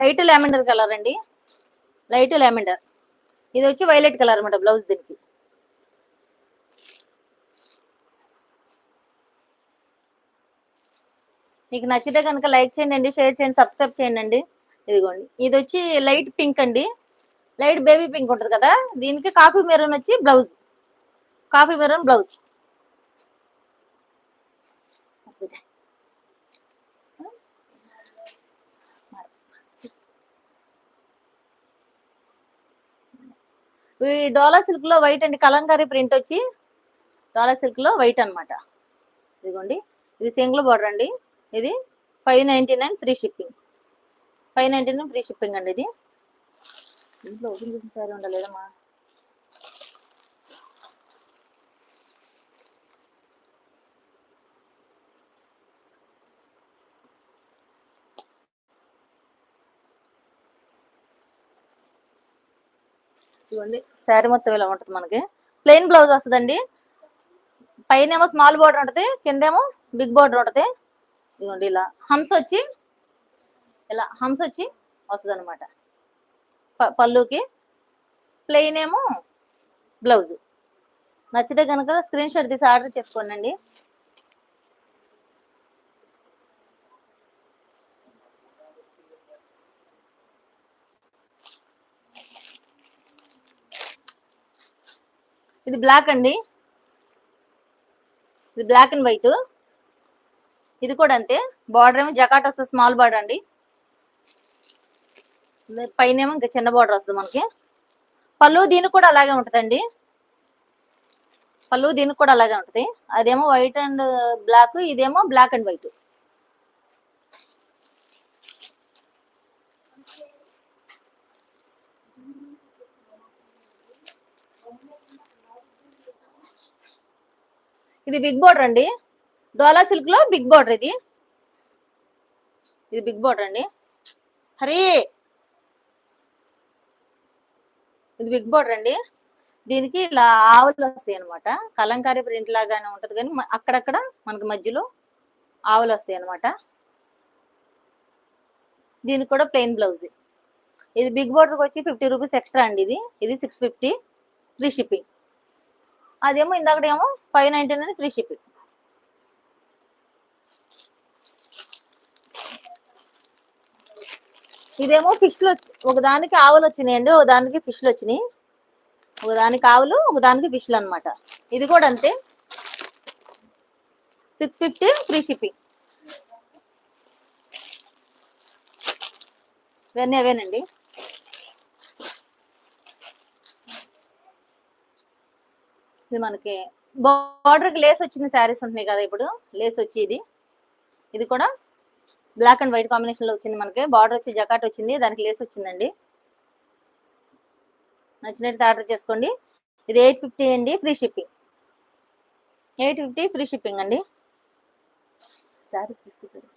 Light lavender colour అండి, light lavender. ఇది వచ్చి వైలెట్ కలర్ అనమాట బ్లౌజ్ దీనికి. మీకు నచ్చితే కనుక లైక్ చేయండి, షేర్ చేయండి, సబ్స్క్రైబ్ చేయండి. ఇదిగోండి, ఇది వచ్చి లైట్ పింక్ అండి, లైట్ బేబీ పింక్ ఉంటుంది కదా, దీనికి కాఫీ మెరూన్ వచ్చి బ్లౌజ్, కాఫీ మెరూన్ బ్లౌజ్. ఈ డోలా సిల్క్ లో వైట్ అండి, కలంకారీ ప్రింట్ వచ్చి డోలా సిల్క్ లో వైట్ అనమాట. ఇదిగోండి, ఇది సింగిల్ బార్డర్ అండి, ఇది 599 ఫ్రీ షిప్పింగ్, 599 ఫ్రీ షిప్పింగ్ అండి. ఇది ఇంట్లో ఓపెన్ చేసిన సారీ ఉండలేదమ్మా. ఇదిగోండి, శారీ మొత్తం ఇలా ఉంటుంది. మనకి ప్లెయిన్ బ్లౌజ్ వస్తుందండి, పైన ఏమో స్మాల్ బార్డర్ ఉంటుంది, కిందేమో బిగ్ బార్డర్ ఉంటుంది. ఇదిగోండి, ఇలా హంస వచ్చి ఇలా హంస వచ్చి వస్తుంది అనమాట పళ్ళుకి. ప్లెయిన్ ఏమో బ్లౌజ్. నచ్చితే కనుక స్క్రీన్ షాట్ తీసి ఆర్డర్ చేసుకోండి. ఇది బ్లాక్ అండి, ఇది బ్లాక్ అండ్ వైట్. ఇది కూడా అంతే, బార్డర్ ఏమో జకాట్ వస్తుంది, స్మాల్ బార్డర్ అండి. పైన ఏమో ఇంకా చిన్న బార్డర్ వస్తుంది మనకి. పళ్ళు దీనికి కూడా అలాగే ఉంటుందండి, పళ్ళు దీనికి కూడా అలాగే ఉంటుంది. అదేమో వైట్ అండ్ బ్లాక్, ఇదేమో బ్లాక్ అండ్ వైట్. ఇది బిగ్ బార్డర్ అండి, డోలా సిల్క్ లో బిగ్ బార్డర్. ఇది బిగ్ బార్డర్ అండి. హరి, ఇది బిగ్ బార్డర్ అండి. దీనికి ఇలా ఆవులు వస్తాయి అనమాట, కలంకారీ ప్రింట్ లాగానే ఉంటది, కానీ అక్కడక్కడ మనకి మధ్యలో ఆవులు వస్తాయి అనమాట. దీనికి కూడా ప్లెయిన్ బ్లౌజ్. ఇది బిగ్ బార్డర్కి వచ్చి 50 రూపీస్ ఎక్స్ట్రా అండి. ఇది 650 ఫ్రీ షిప్పింగ్. అదేమో ఇందాకటేమో 599 ఫ్రీ షిప్పింగ్. ఇదేమో ఫిష్లు, ఒకదానికి ఆవులు వచ్చినాయండి, ఒకదానికి ఫిష్లు వచ్చినాయి. ఒకదానికి ఆవులు, ఒకదానికి ఫిష్లు అనమాట. ఇది కూడా అంతే, 650 ఫ్రీ షిప్పింగ్. ఇవన్నీ అవేనండి. ఇది మనకి బార్డర్కి లేస్ వచ్చిన శారీస్ ఉంటున్నాయి కదా, ఇప్పుడు లేస్ వచ్చి ఇది కూడా బ్లాక్ అండ్ వైట్ కాంబినేషన్ లో వచ్చింది. మనకి బార్డర్ వచ్చి జకాట్ వచ్చింది, దానికి లేస్ వచ్చిందండి. నచ్చినట్టు ఆర్డర్ చేసుకోండి. ఇది 850 అండి, ఫ్రీ షిప్పింగ్. 850 ఫ్రీ షిప్పింగ్ అండి. శారీ తీసుకొచ్చారు,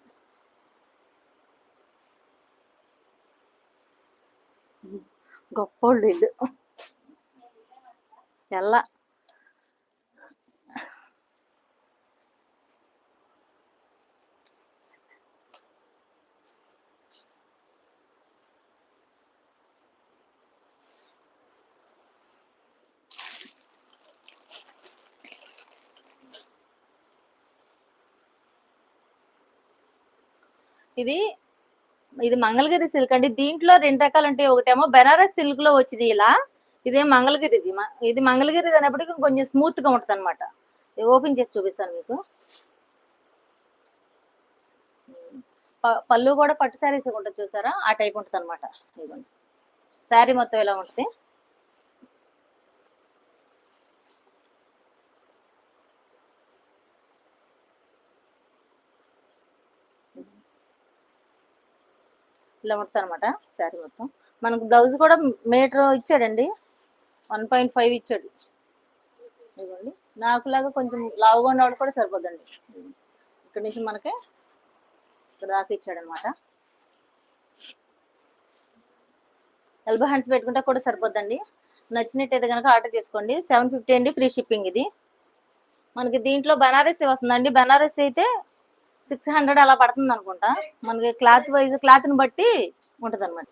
గొప్పోళ్ళు ఇల్లు ఎలా. ఇది మంగళగిరి సిల్క్ అండి. దీంట్లో 2 రకాలు ఉంటాయి, ఒకటేమో బెనారస్ సిల్క్ లో వచ్చింది ఇలా, ఇదేం మంగళగిరి. ఇది మంగళగిరి అనేప్పటికీ కొంచెం స్మూత్ గా ఉంటుంది అనమాట. ఓపెన్ చేసి చూపిస్తాను మీకు. పళ్ళు కూడా పట్టు శారీస్ ఉంటుంది చూసారా, ఆ టైప్ ఉంటుంది అనమాట. ఇదిగోండి, శారీ మొత్తం ఇలా ఉంటుంది. ఇలా ఉంటుంది అనమాట శారీ మొత్తం. మనకు బ్లౌజ్ కూడా మీటర్ ఇచ్చాడండి, 1.5 ఇచ్చాడు. ఇదిగోండి, నాకులాగా కొంచెం లావుగా ఉన్నవాడు కూడా సరిపోద్దండి. ఇక్కడ నుంచి మనకి ఇక్కడ దాకా ఇచ్చాడనమాట. ఎల్బో హ్యాండ్స్ పెట్టుకుంటే కూడా సరిపోద్దండి. నచ్చినట్టయితే కనుక ఆర్డర్ చేసుకోండి. 750 అండి, ఫ్రీ షిప్పింగ్. ఇది మనకి దీంట్లో బనారసి వస్తుందండి. బనారసి అయితే 600 అలా పడుతుంది అనుకుంటా. మనకి క్లాత్ వైజ్ క్లాత్ని బట్టి ఉంటుంది అనమాట.